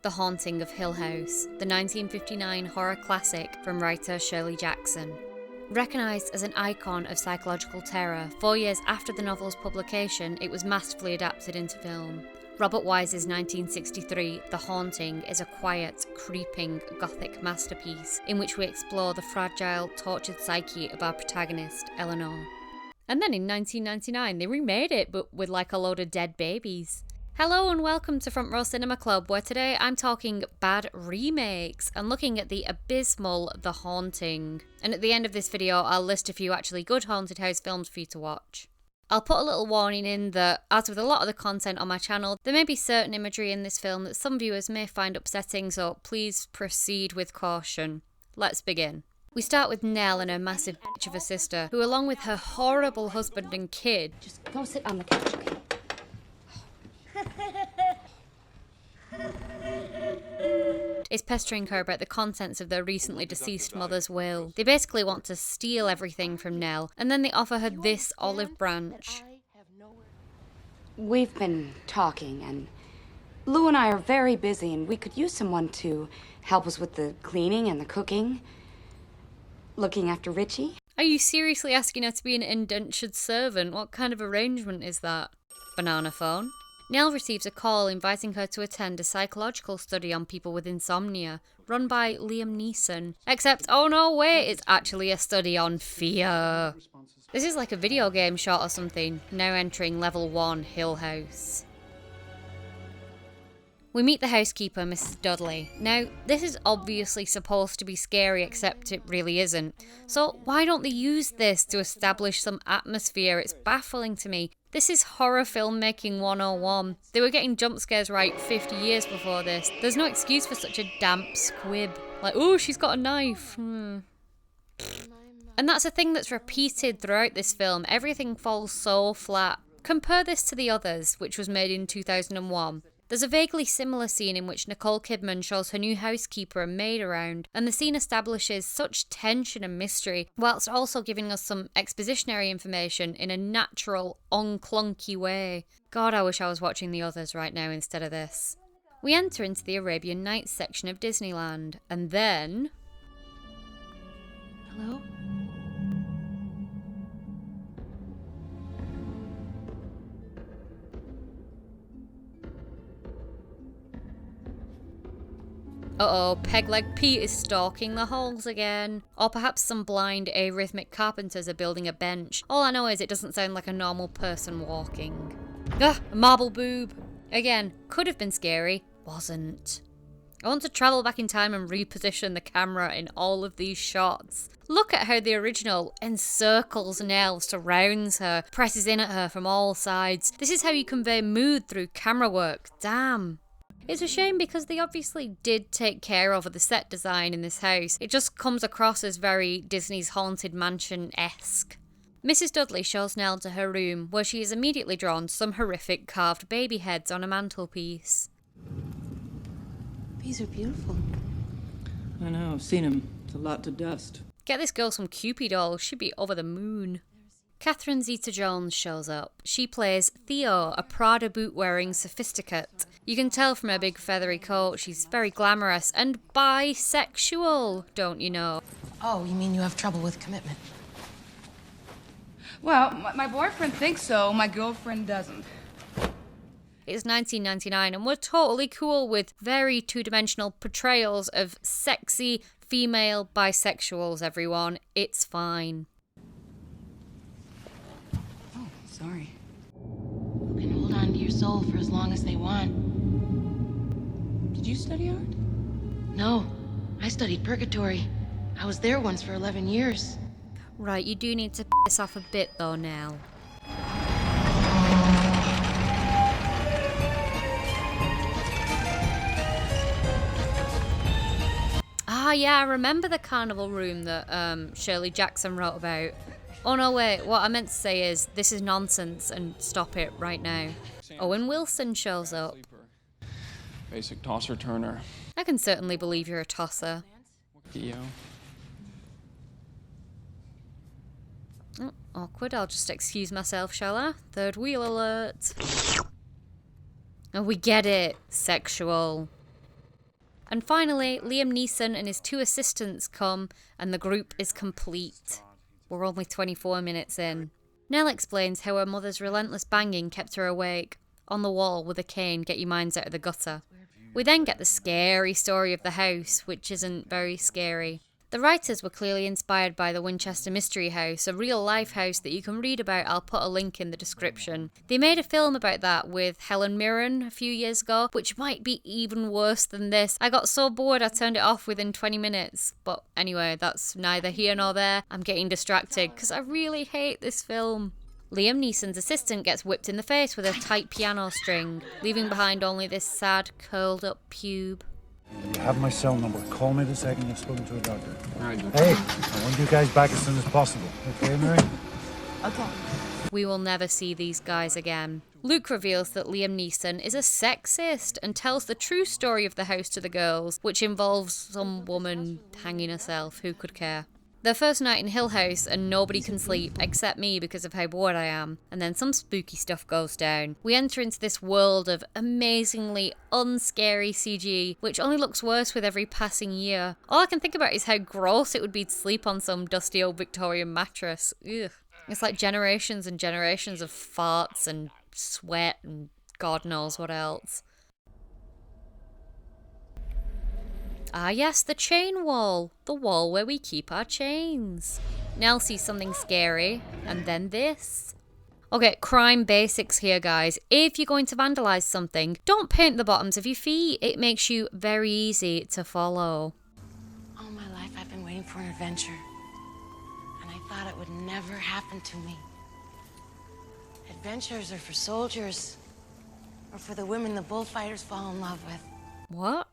The Haunting of Hill House, the 1959 horror classic from writer Shirley Jackson. Recognised as an icon of psychological terror, 4 years after the novel's publication, it was masterfully adapted into film. Robert Wise's 1963 The Haunting is a quiet, creeping, gothic masterpiece in which we explore the fragile, tortured psyche of our protagonist, Eleanor. And then in 1999 they remade it, but with like a load of dead babies. Hello and welcome to Front Row Cinema Club, where today I'm talking bad remakes and looking at the abysmal The Haunting. And at the end of this video I'll list a few actually good haunted house films for you to watch. I'll put a little warning in that, as with a lot of the content on my channel, there may be certain imagery in this film that some viewers may find upsetting, so please proceed with caution. Let's begin. We start with Nell and her massive bitch of a sister, who along with her horrible husband and kid... Just go sit on the couch, okay? is pestering her about the contents of their recently deceased mother's will. They basically want to steal everything from Nell, and then they offer her this olive branch. We've been talking, and Lou and I are very busy, and we could use someone to help us with the cleaning and the cooking. Looking after Richie. Are you seriously asking her to be an indentured servant? What kind of arrangement is that? Banana phone. Nell receives a call inviting her to attend a psychological study on people with insomnia, run by Liam Neeson. Except, oh no, wait, it's actually a study on fear. This is like a video game shot or something, now entering level 1, Hill House. We meet the housekeeper, Mrs. Dudley. Now, this is obviously supposed to be scary, except it really isn't. So why don't they use this to establish some atmosphere? It's baffling to me. This is horror filmmaking 101. They were getting jump scares right 50 years before this. There's no excuse for such a damp squib. Like, oh, she's got a knife. And that's a thing that's repeated throughout this film. Everything falls so flat. Compare this to the others, which was made in 2001. There's a vaguely similar scene in which Nicole Kidman shows her new housekeeper a maid around, and the scene establishes such tension and mystery, whilst also giving us some expositionary information in a natural, unclunky way. God, I wish I was watching the others right now instead of this. We enter into the Arabian Nights section of Disneyland, and then... Hello? Uh-oh, Peg-Leg Pete is stalking the halls again. Or perhaps some blind arrhythmic carpenters are building a bench. All I know is it doesn't sound like a normal person walking. Ah, a marble boob. Again, could have been scary. Wasn't. I want to travel back in time and reposition the camera in all of these shots. Look at how the original encircles Nell, surrounds her, presses in at her from all sides. This is how you convey mood through camera work. Damn. It's a shame because they obviously did take care of the set design in this house. It just comes across as very Disney's Haunted Mansion-esque. Mrs. Dudley shows Nell to her room, where she is immediately drawn to some horrific carved baby heads on a mantelpiece. These are beautiful. I know, I've seen them. It's a lot to dust. Get this girl some Cupid dolls, she'd be over the moon. Catherine Zeta-Jones shows up. She plays Theo, a Prada boot-wearing sophisticate. You can tell from her big feathery coat she's very glamorous and bisexual, don't you know? Oh, you mean you have trouble with commitment? Well, my boyfriend thinks so, my girlfriend doesn't. It's 1999 and we're totally cool with very two-dimensional portrayals of sexy female bisexuals, everyone. It's fine. Sorry. You can hold on to your soul for as long as they want. Did you study art? No, I studied purgatory. I was there once for 11 years. Right, you do need to piss off a bit though now. Ah yeah, I remember the carnival room that Shirley Jackson wrote about. Oh no, wait, what I meant to say is, this is nonsense and stop it right now. Owen Wilson shows up. Basic tosser turner. I can certainly believe you're a tosser. Theo. Oh, awkward, I'll just excuse myself, shall I? Third wheel alert. Oh, we get it. Sexual. And finally, Liam Neeson and his 2 assistants come, and the group is complete. We're only 24 minutes in. Nell explains how her mother's relentless banging kept her awake. On the wall with a cane, get your minds out of the gutter. We then get the scary story of the house, which isn't very scary. The writers were clearly inspired by the Winchester Mystery House, a real-life house that you can read about. I'll put a link in the description. They made a film about that with Helen Mirren a few years ago, which might be even worse than this. I got so bored I turned it off within 20 minutes. But anyway, that's neither here nor there. I'm getting distracted because I really hate this film. Liam Neeson's assistant gets whipped in the face with a tight piano string, leaving behind only this sad, curled-up pube. You have my cell number. Call me the second you've spoken to a doctor. All right. Hey, I want you guys back as soon as possible. Okay, Mary? Okay. We will never see these guys again. Luke reveals that Liam Neeson is a sexist and tells the true story of the house to the girls, which involves some woman hanging herself. Who could care? Their first night in Hill House and nobody can sleep except me because of how bored I am. And then some spooky stuff goes down. We enter into this world of amazingly unscary CG, which only looks worse with every passing year. All I can think about is how gross it would be to sleep on some dusty old Victorian mattress. Ugh. It's like generations and generations of farts and sweat and God knows what else. Ah yes, the chain wall. The wall where we keep our chains. Nell sees something scary, and then this. Okay, crime basics here, guys. If you're going to vandalise something, don't paint the bottoms of your feet. It makes you very easy to follow. All my life I've been waiting for an adventure. And I thought it would never happen to me. Adventures are for soldiers. Or for the women the bullfighters fall in love with. What?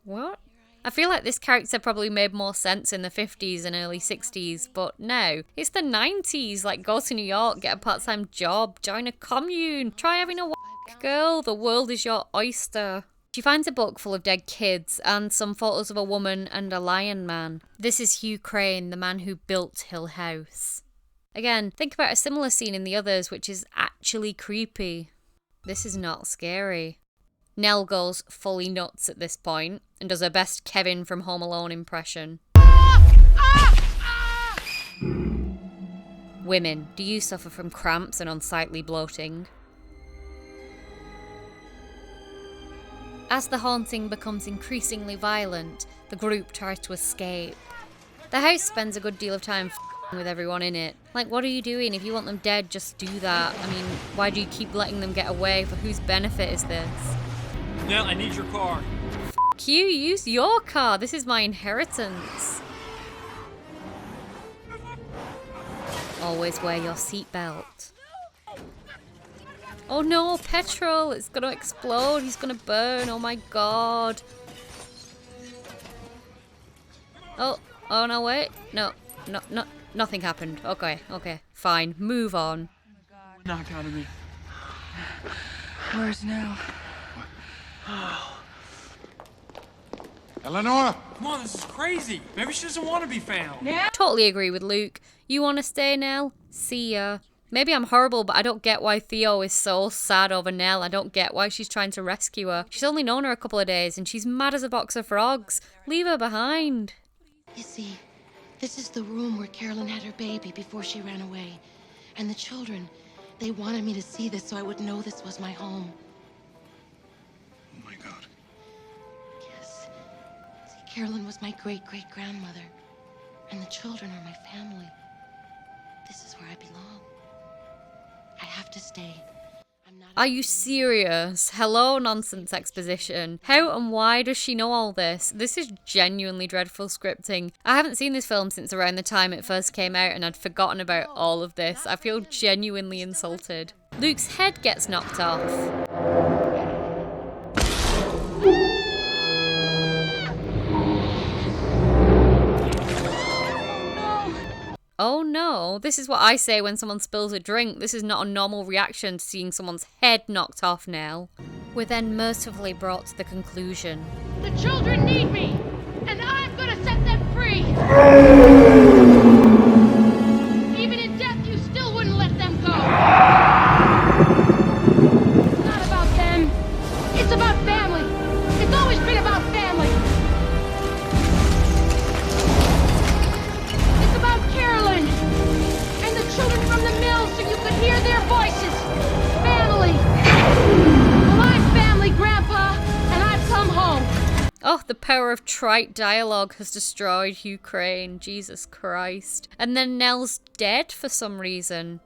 What? I feel like this character probably made more sense in the 50s and early 60s, but no, it's the 90s. Like, go to New York, get a part-time job, join a commune, try having a girl, the world is your oyster. She finds a book full of dead kids and some photos of a woman and a lion man. This is Hugh Crane, the man who built Hill House. Again, think about a similar scene in the others, which is actually creepy. This is not scary. Nell goes fully nuts at this point and does her best Kevin from Home Alone impression. Women, do you suffer from cramps and unsightly bloating? As the haunting becomes increasingly violent, the group tries to escape. The house spends a good deal of time with everyone in it. Like, what are you doing? If you want them dead, just do that. I mean, why do you keep letting them get away? For whose benefit is this? Nell, I need your car. F*** you, use your car. This is my inheritance. Always wear your seatbelt. Oh no, petrol! It's gonna explode. He's gonna burn. Oh my god. Oh no, wait. No, nothing happened. Okay, fine. Move on. Knock out of me. Where's Nell? Eleanor! Come on, this is crazy. Maybe she doesn't want to be found. Totally agree with Luke. You want to stay, Nell? See ya. Maybe I'm horrible, but I don't get why Theo is so sad over Nell. I don't get why she's trying to rescue her. She's only known her a couple of days and she's mad as a box of frogs. Leave her behind. You see, this is the room where Carolyn had her baby before she ran away. And the children, they wanted me to see this so I would know this was my home. Oh my God. Yes. See, Carolyn was my great-great-grandmother. And the children are my family. This is where I belong. I have to stay. I'm not. Are you serious? Hello, nonsense exposition. How and why does she know all this? This is genuinely dreadful scripting. I haven't seen this film since around the time it first came out and I'd forgotten about all of this. I feel genuinely insulted. Luke's head gets knocked off. Oh no, this is what I say when someone spills a drink. This is not a normal reaction to seeing someone's head knocked off, Nell. We're then mercifully brought to the conclusion. The children need me, and I'm gonna set them free! Even in death, you still wouldn't let them go! It's not about them, it's about family. It's always been about family. Oh, the power of trite dialogue has destroyed Ukraine. Jesus Christ. And then Nell's dead for some reason.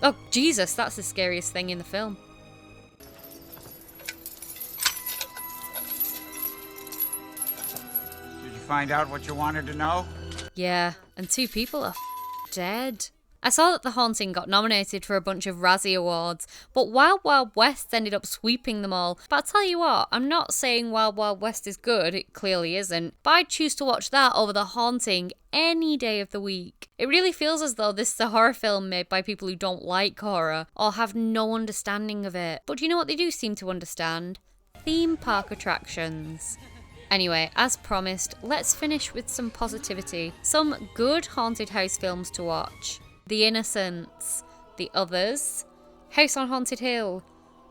Oh, Jesus, that's the scariest thing in the film. Did you find out what you wanted to know? Yeah, and 2 people are dead. I saw that The Haunting got nominated for a bunch of Razzie Awards, but Wild Wild West ended up sweeping them all. But I'll tell you what, I'm not saying Wild Wild West is good, it clearly isn't, but I'd choose to watch that over The Haunting any day of the week. It really feels as though this is a horror film made by people who don't like horror, or have no understanding of it. But you know what they do seem to understand? Theme park attractions. Anyway, as promised, let's finish with some positivity. Some good haunted house films to watch. The Innocents, The Others, House on Haunted Hill,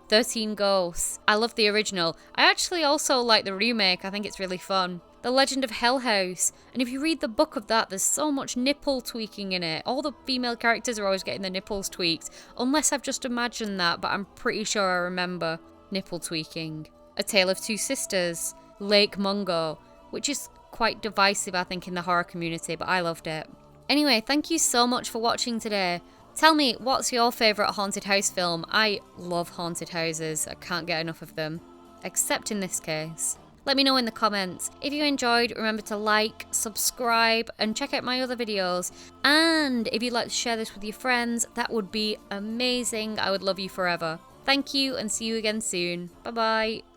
13 Ghosts. I love the original. I actually also like the remake. I think it's really fun. The Legend of Hell House. And if you read the book of that, there's so much nipple tweaking in it. All the female characters are always getting their nipples tweaked. Unless I've just imagined that, but I'm pretty sure I remember nipple tweaking. A Tale of Two Sisters, Lake Mungo, which is quite divisive, I think, in the horror community, but I loved it. Anyway, thank you so much for watching today. Tell me, what's your favourite haunted house film? I love haunted houses. I can't get enough of them. Except in this case. Let me know in the comments. If you enjoyed, remember to like, subscribe, and check out my other videos. And if you'd like to share this with your friends, that would be amazing. I would love you forever. Thank you, and see you again soon. Bye-bye.